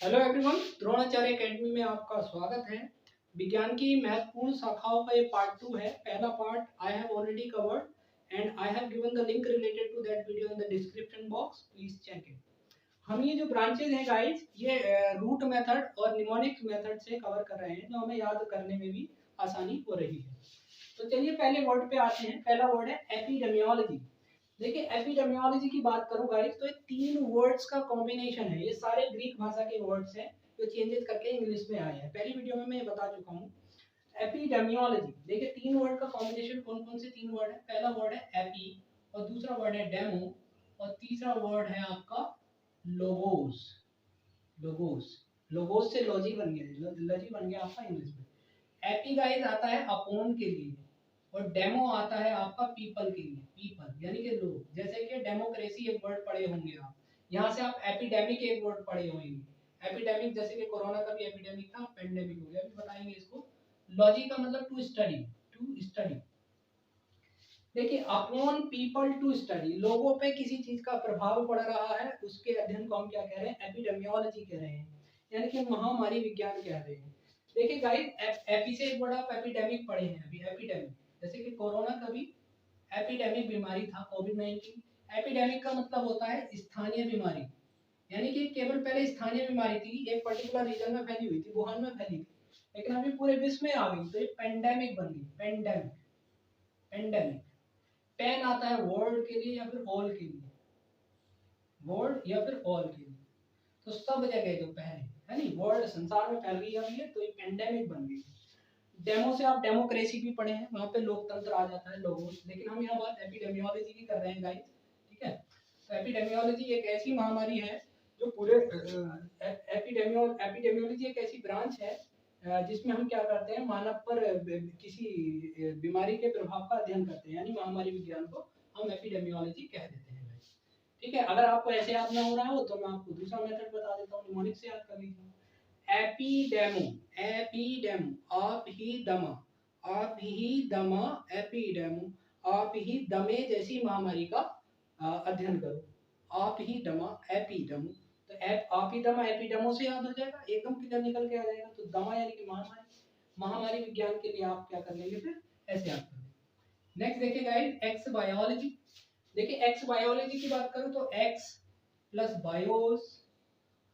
Hello everyone, Dronacharya academy में आपका स्वागत है। विज्ञान की महत्वपूर्ण शाखाओं का ये पार्ट 2 है। पहला part I have already covered and I have given the link related to that video in the description box, please check it. हम ये जो ब्रांचेज हैं गाइस, ये रूट मेथड और निमोनिक्स मेथड से कवर कर रहे हैं, जो हमें याद करने में भी आसानी हो रही है। तो चलिए पहले वर्ड पे आते हैं। पहला वर्ड है एपिडेमियोलॉजी। देखिए एपिडेमियोलॉजी की बात करूं गाइस, तो ये तीन वर्ड्स का कॉम्बिनेशन है। ये सारे ग्रीक भाषा के वर्ड्स हैं जो चेंजेस करके इंग्लिश में आए हैं। पहली वीडियो में मैं ये बता चुका हूं। एपिडेमियोलॉजी, देखिए तीन वर्ड का कॉम्बिनेशन। कौन कौन से तीन वर्ड है? पहला वर्ड है एपी, और दूसरा वर्ड है डेमो, और तीसरा वर्ड है आपका लोगोस। लोगोस, लोगोस से लॉजी बन गया, लॉजी बन गया आपका इंग्लिश में। एपी गाइस आता है अपॉन के लिए, और डेमो आता है आपका पीपल के लिए। पीपल यानी कि लोग, जैसे कि डेमोक्रेसी एक वर्ड पढ़े होंगे आप, यहाँ से आप एपिडेमिक एक वर्ड पढ़े होंगे। एपिडेमिक जैसे कि कोरोना का भी एपिडेमिक था, पेंडेमिक हो गया, अभी बताएंगे इसको। लॉजी का मतलब टू स्टडी, टू स्टडी। देखिए अपॉन पीपल टू स्टडी, लोगों पे किसी चीज का प्रभाव पड़ रहा है, उसके अध्ययन को हम क्या कह रहे हैं? एपिडेमियोलॉजी कह रहे हैं, यानी कि महामारी विज्ञान कह रहे हैं। देखिए गाइस, एपी से एक वर्ड आप एपिडेमिक पढ़े हैं अभी, एपिडेमिक। जैसे कि कोरोना का भी एपिडेमिक बीमारी था, कोविड-19। एपिडेमिक का मतलब होता है स्थानीय बीमारी, यानी कि केवल पहले स्थानीय बीमारी थी, एक पर्टिकुलर रीजन में फैली हुई थी, वुहान में फैली थी, लेकिन अभी पूरे विश्व में आ गई, तो ये पेंडेमिक बन गई। Pandemic, pandemic. पेन आता है वर्ल्ड के लिए या फिर ऑल के लिए, वर्ल्ड या फिर ऑल के लिए, तो सब जगह जो पहले है नहीं, वर्ल्ड संसार में फैल गई अभी ये, तो ये पेंडेमिक बन गई। डेमो से आप डेमोक्रेसी भी पढ़े हैं, वहां पे लोकतंत्र आ जाता है, लोगों। लेकिन हम यहाँ बात एपिडेमियोलॉजी की कर रहे हैं गाइस, ठीक है। तो एपिडेमियोलॉजी एक ऐसी महामारी है जो पूरे एपिडेमियोलॉजी एक ऐसी ब्रांच है जिसमें हम क्या करते हैं, मानव पर किसी बीमारी के प्रभाव का अध्ययन करते हैं, यानी महामारी विज्ञान को हम एपिडेमियोलॉजी कह देते हैं गाइस, ठीक है। अगर आपको ऐसे याद ना हो रहा हो तो मैं आपको दूसरा मेथड बता देता हूँ, निमोनिक से याद कर लीजिए। एपिडेमो, एपिडेमो, आप ही दमा, आप ही दमा, एपिडेमो, आप ही दमे जैसी महामारी का अध्ययन करो। आप ही दमा, एपिडेमो, तो आप ही दमा एपिडेमो से याद हो जाएगा, एकदम क्लियर निकल के आ जाएगा। तो दमा यानी कि महामारी, महामारी विज्ञान के लिए आप क्या कर लेंगे फिर? ऐसे याद कर लेंगे। नेक्स्ट देखिए गाइस, एक्स बायोलॉजी। देखिए एक्स बायोलॉजी की बात करूं तो x plus BIOS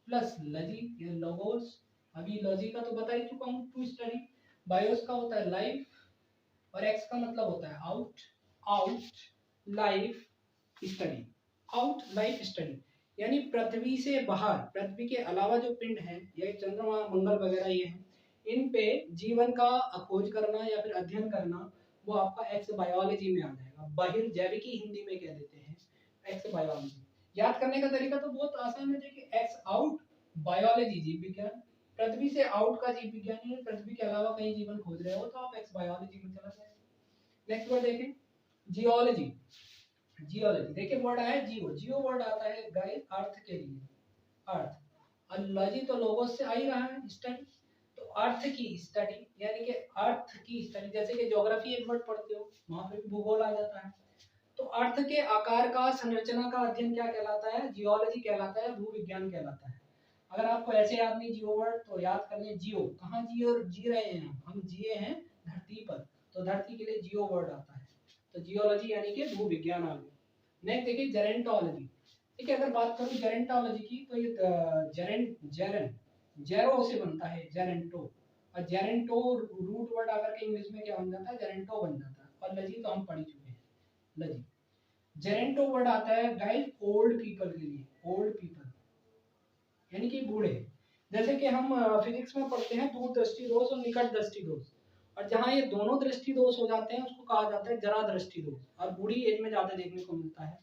plus logy या लोगोस। अभी लॉजी का तो बता ही चुका हूं, टू स्टडी। बायोस का होता है लाइफ, और एक्स का मतलब होता है out, out life study, out life study, यानी पृथ्वी से बाहर, पृथ्वी के अलावा जो पिंड हैं, ये चंद्रमा मंगल वगैरह ये हैं, इन पे जीवन का खोज करना या फिर अध्ययन करना, वो आपका एक्स बायोलॉजी में आ जाएगा। बहिर्जैविकी हिंदी में कह देते हैं एक्स बायोलॉजी। याद करने का तरीका तो बहुत आसान है। देखिए एक्स आउट बायोलॉजी, जीव विज्ञान। पृथ्वी से आउट का जीव विज्ञान है, पृथ्वी के अलावा कहीं जीवन खोज रहे हो तो आप एक्स बायोलॉजी में चला जाएगा। नेक्स्ट वर्ड देखें, जियोलॉजी। जियोलॉजी, देखिए वर्ड आया जियो, जियो वर्ड आता है गाइस अर्थ के लिए, अर्थ। और लॉजी तो लोगोस से आ ही रहा है, स्टडी, तो अर्थ की स्टडी, यानी कि अर्थ की स्टडी। जैसे कि ज्योग्राफी एक वर्ड पढ़ते हो, वहां पे भी भूगोल आ जाता है। तो अर्थ के आकार का, संरचना का अध्ययन क्या कहलाता है? जियोलॉजी कहलाता है, भूविज्ञान कहलाता है। अगर आपको ऐसे याद नहीं जियो वर्ड, तो याद कर लें जियो। कहाँ जियो जी रहे हैं हम जिए हैं धरती पर, तो धरती के लिए जियो वर्ड आता है। तो जियोलॉजी यानी कि भूविज्ञान आ गया। नेक्स्ट देखिए जेरेंटोलॉजी। ठीक है, अगर बात करूं जेरेंटोलॉजी की, तो ये जेरन जेरो से बनता है, जेरेंटो, और जेरेंटो रूट वर्ड आकर के इंग्लिश में क्या बन जाता है? जेरेंटो बन जाता है। और लजी तो हम पढ़ चुके हैं, लजी। जेरेंटो वर्ड आता है गाइस ओल्ड पीपल के लिए, ओल्ड पीपल यानी कि बूढ़े। जैसे कि हम फिजिक्स में पढ़ते हैं दूर दृष्टि दोष और निकट दृष्टि दोष, और जहाँ ये दोनों दृष्टि दोष हो जाते हैं उसको कहा जाता है जरा दृष्टि दोष, और बूढ़ी एज में ज्यादा देखने को मिलता है।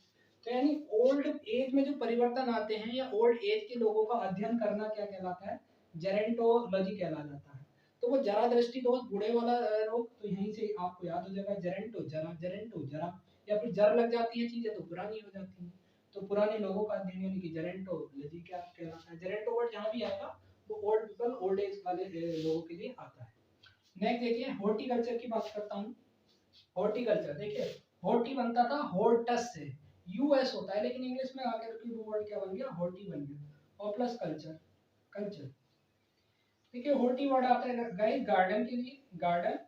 तो यानी ओल्ड एज में जो परिवर्तन आते हैं या ओल्ड एज के लोगों का अध्ययन करना क्या कहलाता है? जेरेंटोलॉजी कहला जाता है। तो वो जरा दृष्टि दोष, बूढ़े वाला रोग, तो यहीं से आपको याद हो जाएगा जेरेंटो, जरा, जेरेंटो जरा, या फिर जर लग जाती है चीजें तो पुरानी हो जाती है, तो पुराने लोगों का अध्ययन यानी कि जेरेंटोलॉजी क्या कहलाता है। जेरेंटो वर्ड जहाँ भी आएगा वो ओल्ड पीपल, ओल्ड एज वाले लोगों के लिए आता है। नेक्स्ट देखिए हॉर्टिकल्चर की बात करता हूँ। हॉर्टिकल्चर देखिए, हॉर्टी बनता था हॉर्टस से, यूएस होता है, लेकिन इंग्लिश में आकर के वो वर्ड क्या बन गया? हॉर्टी बन गया। और प्लस कल्चर, कल्चर। ठीक है, हॉर्टी वर्ड आता है गाइस गार्डन के लिए, गार्डन,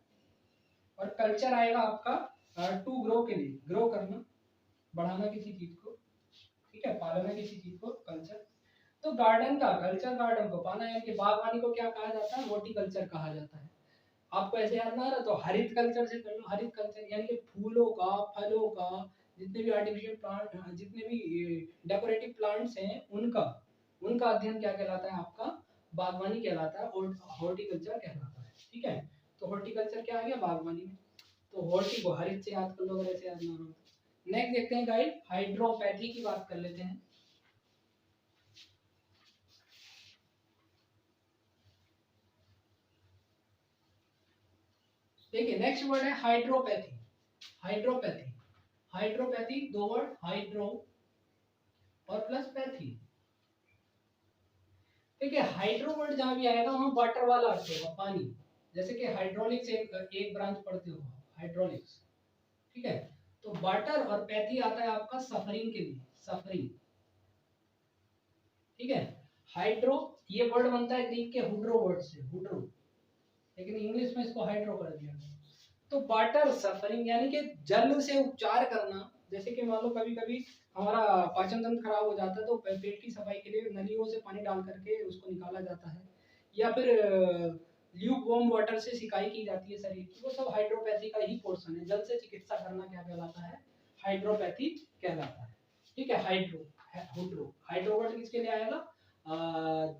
और कल्चर आएगा आपका टू ग्रो के लिए, ग्रो करना, बढ़ाना किसी चीज को, ठीक है, पालना किसी चीज को, कल्चर। तो गार्डन का कल्चर, गार्डन को पाना, यानी कि बागवानी को क्या कहा जाता है, हॉर्टिकल्चर कहा जाता है। आपको ऐसे याद ना आ रहा तो हरित कल्चर से कर लो, हरित कल्चर यानी कि फूलों का, फलों का, जितने भी आर्टिफिशियल प्लांट, जितने भी डेकोरेटिव प्लांट्स हैं उनका उनका अध्ययन क्या कहलाता है आपका, बागवानी कहलाता है, और हॉर्टिकल्चर कहलाता है। ठीक है, तो हॉर्टिकल्चर क्या आ गया, बागवानी में। तो हॉर्टी को हरित से याद कर लो अगर ऐसे याद ना हो। नेक्स्ट देखते हैं गाइस, हाइड्रोपैथी की बात कर लेते हैं। देखिए नेक्स्ट वर्ड है हाइड्रोपैथी। हाइड्रोपैथी, हाइड्रोपैथी दो वर्ड, हाइड्रो और प्लस पैथी। ठीक है, हाइड्रो वर्ड जहां भी आएगा वहां वाटर वाला अर्थ होगा, पानी। जैसे कि हाइड्रोलिक्स एक ब्रांच पढ़ते हो, हाइड्रोलिक्स। ठीक है, तो वाटर, और पैथी आता है आपका सफरिंग के लिए, सफरिंग। ठीक है, हाइड्रो ये वर्ड बनता है ग्रीक के हुड्रो वर्ड से, हुड्रो, लेकिन इंग्लिश में इसको हाइड्रो कर दिया गया। तो वाटर सफरिंग यानी कि जल से उपचार करना। जैसे कि मान लो कभी कभी हमारा पाचन तंत्र खराब हो जाता है तो पेट की सफाई के लिए नलियों से पानी डाल करके उसको निकाला जाता है, या फिर ल्यूक वार्म वाटर से सिकाई की जाती है शरीर की, वो सब हाइड्रोपैथी का ही पोर्शन है। जल से चिकित्सा करना क्या कहलाता है, हाइड्रोपैथी कहलाता है। ठीक है, हाइड्रो, हुड्रो, हाइड्रो वर्ड किसके लिए आएगा,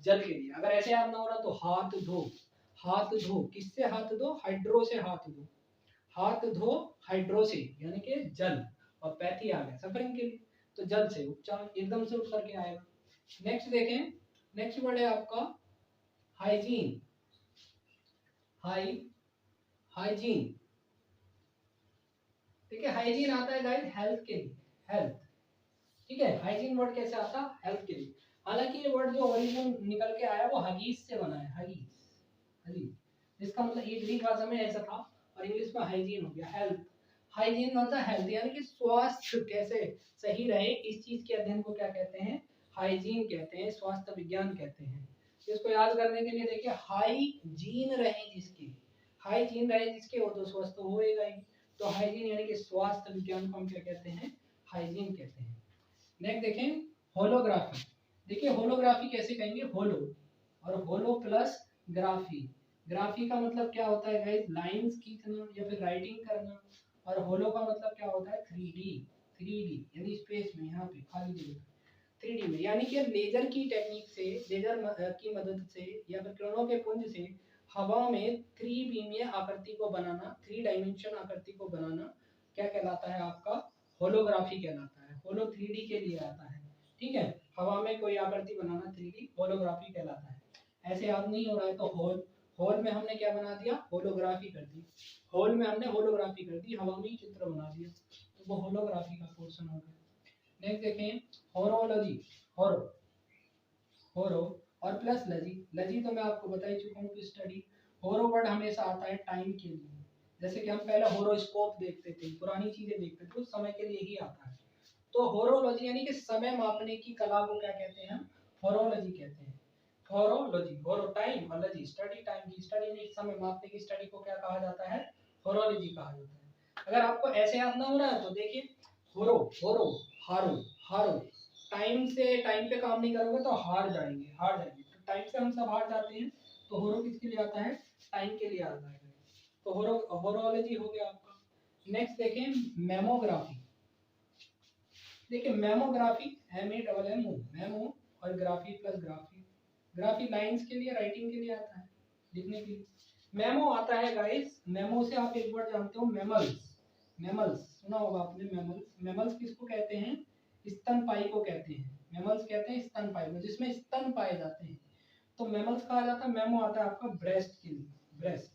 जल के लिए। अगर ऐसे याद ना हो रहा तो हाथ धो, हाथ धो, किससे हाथ धो, हाइड्रो से हाथ धो, हाथ धो हाइड्रो से यानी कि जल, और पैथी आ गया सफरिंग के लिए, तो जल से उपचार, एकदम से उठ करके आएगा। नेक्स्ट देखें, नेक्स्ट वर्ड है आपका हाइजीन। हाइजीन, ठीक है, हाइजीन आता है गाइस हेल्थ के लिए, हेल्थ। ठीक है, हाइजीन वर्ड कैसे आता है, हेल्थ के लिए। हालांकि ये वर्ड जो ओरिजिन निकल के आया वो हगीज से बना है, हगीज, हगीज, जिसका मतलब ये ग्रीक भाषा में ऐसा था और इंग्लिश में हाइजीन हो गया, हेल्थ। हाइजीन मतलब हेल्थ यानी कि स्वास्थ्य कैसे सही रहे, इस चीज के अध्ययन को क्या कहते हैं, हाइजीन कहते हैं, स्वास्थ्य विज्ञान कहते हैं। इसको याद करने के लिए देखिए, हाइजीन रहे जिसकी, हाइजीन रहे जिसके वो तो स्वस्थ होएगा ही। तो हाइजीन यानी कि स्वास्थ्य विज्ञान को हम क्या कहते हैं, हाइजीन कहते हैं। नेक्स्ट देखें, होलोग्राफी। देखिए होलोग्राफी कैसे कहेंगे, होलो और होलो प्लस ग्राफी। ग्राफी का मतलब क्या होता है गाइस, लाइंस खींचना या फिर राइटिंग करना, और होलो का मतलब क्या होता है, 3D, 3D यानी स्पेस में, यहाँ पे खाली जगह 3D में, यानी कि लेजर की टेक्निक से, लेजर की मदद से या फिर किरणों के पुंज से हवा में 3 आकृति को बनाना, 3 डायमेंशन आकृति को बनाना क्या कहलाता है आपका, होलोग्राफी कहलाता है। होलो 3D के लिए आता है। ठीक है, हवा में कोई आकृति बनाना 3D होलोग्राफी कहलाता है। ऐसे याद नहीं हो रहा है तो होल, होल में हमने क्या बना दिया, होलोग्राफी कर दी, होल में हमने होलोग्राफी कर दी, हवा में ही चित्र बना दिया, तो वो होलोग्राफी का पोर्शन हो गया। नेक्स्ट देखें, होरोलॉजी, होरो, होरो और प्लस लजी। लजी तो मैं आपको बता ही चुका हूँ कि स्टडी। होरो वर्ड हमेशा आता है टाइम के लिए, जैसे कि हम पहले होरोस्कोप देखते थे, पुरानी चीजें देखते थे, उस समय के लिए ही आता है। तो होरोलॉजी यानी कि समय मापने की कला को क्या कहते हैं हम, होरोलॉजी कहते हैं। होरोलॉजी, होरो टाइम और लॉजी स्टडी, टाइम की स्टडी नहीं, समय मापने की स्टडी को क्या कहा जाता है, होरोलॉजी कहा जाता है। अगर आपको ऐसे याद ना हो रहा है तो देखिए, होरो, होरो, हारो, हारो, टाइम से, टाइम पे काम नहीं करोगे तो हार जाएंगे, हार जाएंगे, तो टाइम से हम सब हार जाते हैं, तो होरो किसके लिए आता है, टाइम के लिए आता है। तो होरो, होरोलॉजी हो गया आपका। नेक्स्ट देखें, मेमोग्राफी। देखिए मेमोग्राफी, MAMMO, मेमो और graphy plus graphy. Graphy lines के लिए, राइटिंग के लिए आता है, लिखने के लिए। मेमो आता है गाइस, मेमो से आप एक वर्ड जानते हो, मेमल्स। मेमल्स सुना होगा आपने, मेमल्स। मेमल्स किसको कहते हैं, स्तनपायी को कहते हैं। मेमल्स कहते हैं स्तनपायी को, जिसमें स्तन पाए जाते हैं, तो मेमल्स कहा जाता है। मेमो आता है आपका ब्रेस्ट के लिए, ब्रेस्ट।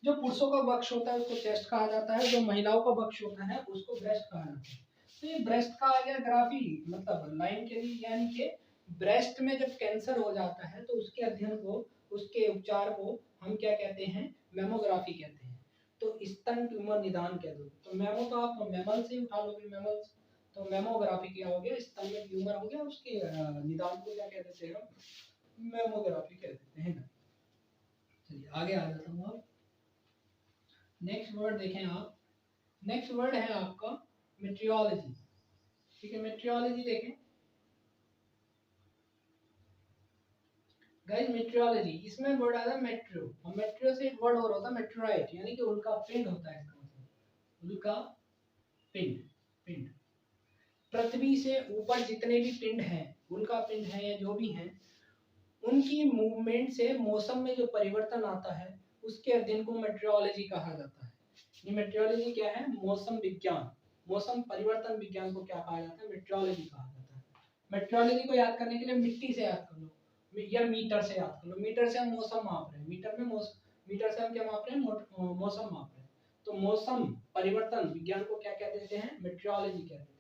जो पुरुषों का वक्ष होता है उसको चेस्ट कहा जाता है, जो महिलाओं का वक्ष होता है उसको ब्रेस्ट कहा जाता है। तो ये ब्रेस्ट का आ गया ग्राफी, मतलब लाइन के लिए, यानी कि ब्रेस्ट में जब कैंसर हो जाता है तो उसके अध्ययन को, उसके उपचार को हम क्या कहते हैं, मेमोग्राफी कहते हैं। तो स्तन ट्यूमर निदान कह दो, तो मेमो तो आप मेमल से ही उठा लोगे, मेमल्स। तो मेमोग्राफी क्या हो गया, स्तन में ट्यूमर हो गया, उसके निदान को क्या कह देते हैं हम, मेमोग्राफी कह देते हैं ना। चलिए आगे आ जाता हूँ अब। नेक्स्ट वर्ड देखें आप, नेक्स्ट वर्ड है आपका मेट्रियोलॉजी। ठीक है, मेट्रियोलॉजी देखें गाइस, मेट्रियोलॉजी इसमें वर्ड आता है मेट्रो, और मेट्रो से एक वर्ड और होता है मेट्रोइट, यानी कि उल्का पिंड होता है इसका मतलब, उल्का पिंड। पिंड पृथ्वी से ऊपर जितने भी पिंड हैं, उल्का पिंड है या जो भी हैं, उनकी मूवमेंट से मौसम में जो परिवर्तन आता है उसके अध्ययन को मेट्रोलॉजी कहा जाता है। ये मेट्रोलॉजी क्या है, मौसम विज्ञान, मौसम परिवर्तन विज्ञान को क्या कहा जाता है, मेट्रोलॉजी कहा जाता है। मेट्रोलॉजी को याद करने के लिए मिट्टी से याद कर लो या मीटर से याद कर लो। मीटर से हम मौसम माप रहे हैं, मीटर से हम क्या माप रहे हैं, मौसम माप रहे हैं। तो मौसम परिवर्तन विज्ञान को क्या कह देते हैं, मेट्रोलॉजी कहते हैं।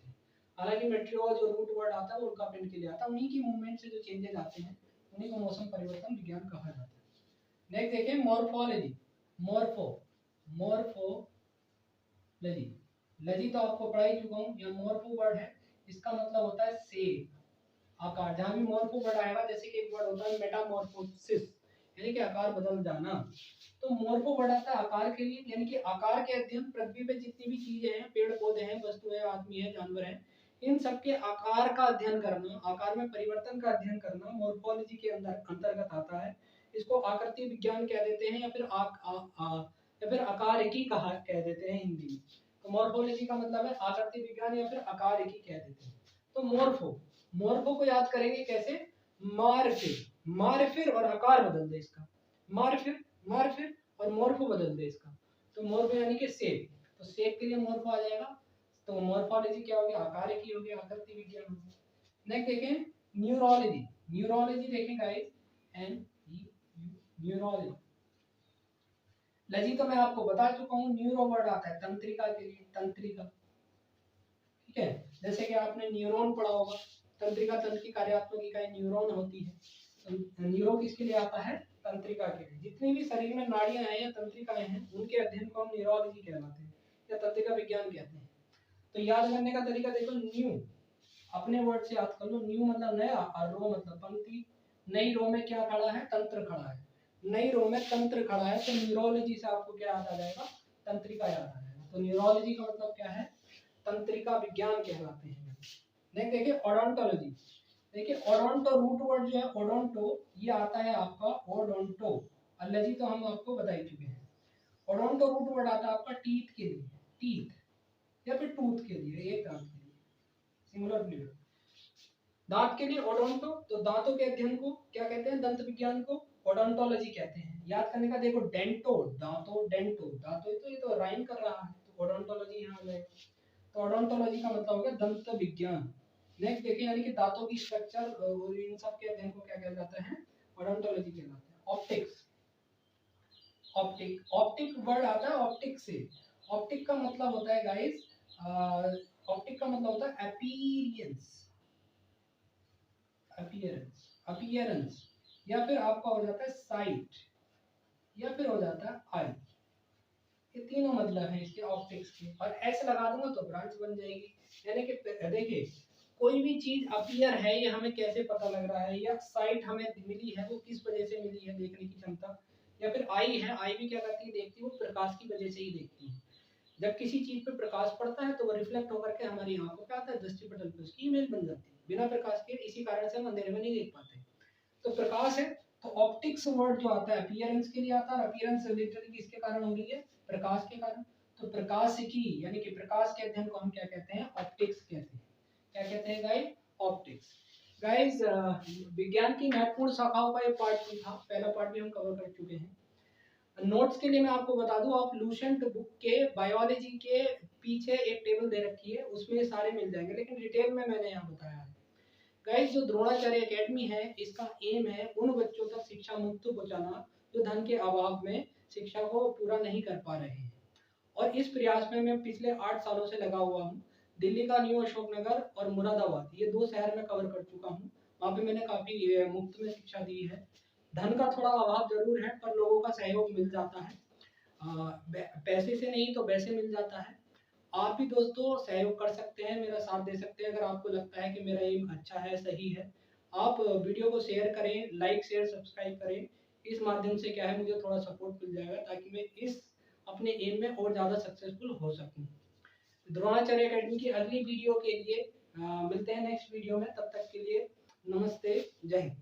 हालांकि मेट्रो जो रूट वर्ड आता है वो उल्का पिंड के लिए आता है, उन्हीं की मूवमेंट से जो चेंजेस आते हैं उन्हीं को मौसम परिवर्तन विज्ञान कहा जाता है। नेक्स्ट देखें मॉर्फोलॉजी। मॉर्फोलॉजी, लजी तो आपको पढ़ा ही चुका हूँ। यह मॉर्फो वर्ड है, इसका मतलब होता है शेप, आकार। जहाँ भी मॉर्फो वर्ड आएगा, जैसे कि एक वर्ड होता है मेटामॉर्फोसिस, यानी कि आकार बदल जाना, तो मॉर्फो वर्ड आता है आकार के लिए, यानी कि आकार के अध्ययन। पृथ्वी पे जितनी भी चीजें हैं, पेड़ पौधे हैं, वस्तु है, आदमी है, जानवर है, इन सबके आकार का अध्ययन करना, आकार में परिवर्तन का अध्ययन करना मॉर्फोलॉजी के अंतर्गत आता है। इसको आकृति विज्ञान कह देते हैं, या फिर आकारिकी कह देते हैं हिंदी में। तो मॉर्फोलॉजी का मतलब है आकृति विज्ञान या फिर आकारिकी कह देते हैं। तो मॉर्फो को याद करेंगे कैसे, मारफिर और आकार बदल दे इसका, मारफिर और मॉर्फो बदल दे इसका। तो मॉर्फो यानी कि शेप, तो शेप के लिए मॉर्फो आ जाएगा। तो मॉर्फोलॉजी क्या हो गया, आकारिकी हो गया, आकृति विज्ञान हो गया। नेक्स्ट देखें न्यूरोलॉजी देखें गाइस, न्यूरोलॉजी। लजी तो मैं आपको बता चुका हूँ, न्यूरो वर्ड आता है तंत्रिका के लिए, तंत्रिका। ठीक है, जैसे कि आपने न्यूरॉन पढ़ा होगा, तंत्रिका तंत्र की कार्यात्मक इकाई न्यूरॉन होती है। न्यूरो किसके लिए आता है, तंत्रिका के लिए। जितनी भी शरीर में नाड़ियां हैं या तंत्रिकाएं हैं, उनके अध्ययन को हम न्यूरोलॉजी कहलाते हैं या तंत्रिका विज्ञान कहते हैं। तो याद करने का तरीका देखो, न्यू अपने वर्ड से याद कर लो, न्यू मतलब नया और रो मतलब पंक्ति। नई रो में क्या खड़ा है, तंत्र खड़ा है, नई रो में तंत्र खड़ा है, तो न्यूरोलॉजी से आपको क्या याद आ जाएगा, तंत्रिका याद आ जाएगा। तो न्यूरोलॉजी का मतलब क्या है, तंत्रिका विज्ञान कहलाते हैं। नेक्स्ट देखिए ओडोंटोलॉजी। देखिए ओडोंटो रूट वर्ड जो है ओडोंटो, ये आता है आपका ओडोंटो, अलॉजी तो हम आपको बता ही चुके हैं। ओडोंटो रूट वर्ड आता है आपका टीथ के लिए, टीथ या फिर टूथ के लिए, एक दांत के लिए, सिंगुलर प्लूरल। दांत के लिए ओडोंटो, तो दांतों के अध्ययन को क्या कहते हैं, दंत विज्ञान को ओडोंटोलॉजी कहते हैं। याद करने का देखो, डेंटो दांतों, डेंटो दांतों, तो ये तो राइम कर रहा है, तो ओडोंटोलॉजी यहाँ आ जाएगा। तो ओडोंटोलॉजी का मतलब हो गया दंत विज्ञान। नेक्स्ट देखिए, यानी कि दांतों की स्ट्रक्चर और इन सब के अध्ययन को क्या कहलाता है, ओडोंटोलॉजी कहलाता है। ऑप्टिक्स, ऑप्टिक वर्ड आता है ऑप्टिक से। ऑप्टिक का मतलब होता है गाइस, ऑप्टिक का मतलब होता है अपीयरेंस, अपीयरेंस, या फिर आपका हो जाता है साइट, या फिर हो जाता है आई। ये तीनों मतलब है इसके ऑप्टिक्स के, और एस लगा दूंगा तो ब्रांच बन जाएगी। यानी कि देखिए, कोई भी चीज अपीयर है ये हमें कैसे पता लग रहा है, या साइट हमें मिली है वो किस वजह से मिली है, देखने की क्षमता। या फिर आई है, आई भी क्या करती है, देखती है, वो प्रकाश की वजह से ही देखती है। जब किसी चीज पे प्रकाश पड़ता है तो वो रिफ्लेक्ट होकर के हमारी आंखों पे आता है, दृष्टिपटल पे उसकी इमेज बन जाती है। बिना प्रकाश के इसी कारण से हम अंधेरे में नहीं देख पाते। तो प्रकाश है, तो ऑप्टिक्स वर्ड जो आता है अपीयरेंस के लिए आता है। अपीयरेंस लिटरली किसके कारण हो रही है, प्रकाश के कारण। तो प्रकाश की यानी कि प्रकाश के अध्ययन को हम क्या कहते हैं, ऑप्टिक्स कहते हैं। क्या कहते हैं गाइस, ऑप्टिक्स। गाइस विज्ञान की महत्वपूर्ण शाखाओं का ये पार्ट 2 था, पहला पार्ट भी हम कवर कर चुके हैं। नोट्स के लिए मैं आपको बता दूं, आप लूसेंट बुक के बायोलॉजी के पीछे एक टेबल दे रखी है, उसमें सारे मिल जाएंगे, लेकिन डिटेल में मैंने यहाँ बताया है। गाइस जो द्रोणाचार्य एकेडमी है, इसका एम है उन बच्चों तक शिक्षा मुफ्त पहुंचाना जो धन के अभाव में शिक्षा को पूरा नहीं कर पा रहे हैं। और इस प्रयास में मैं पिछले 8 सालों से लगा हुआ हूँ। दिल्ली का न्यू अशोकनगर और मुरादाबाद, ये 2 शहर में कवर कर चुका हूँ। वहाँ पे मैंने काफी मुफ्त में शिक्षा दी है। धन का थोड़ा अभाव जरूर है, पर लोगों का सहयोग मिल जाता है। पैसे से नहीं तो वैसे मिल जाता है। आप भी दोस्तों सहयोग कर सकते हैं, मेरा साथ दे सकते हैं। अगर आपको लगता है कि मेरा एम अच्छा है, सही है, आप वीडियो को शेयर करें, लाइक शेयर सब्सक्राइब करें। इस माध्यम से क्या है, मुझे थोड़ा सपोर्ट मिल जाएगा ताकि मैं इस अपने एम में और ज़्यादा सक्सेसफुल हो सकूं। द्रोणाचार्य एकेडमी की अगली वीडियो के लिए मिलते हैं नेक्स्ट वीडियो में। तब तक के लिए नमस्ते, जय हिंद।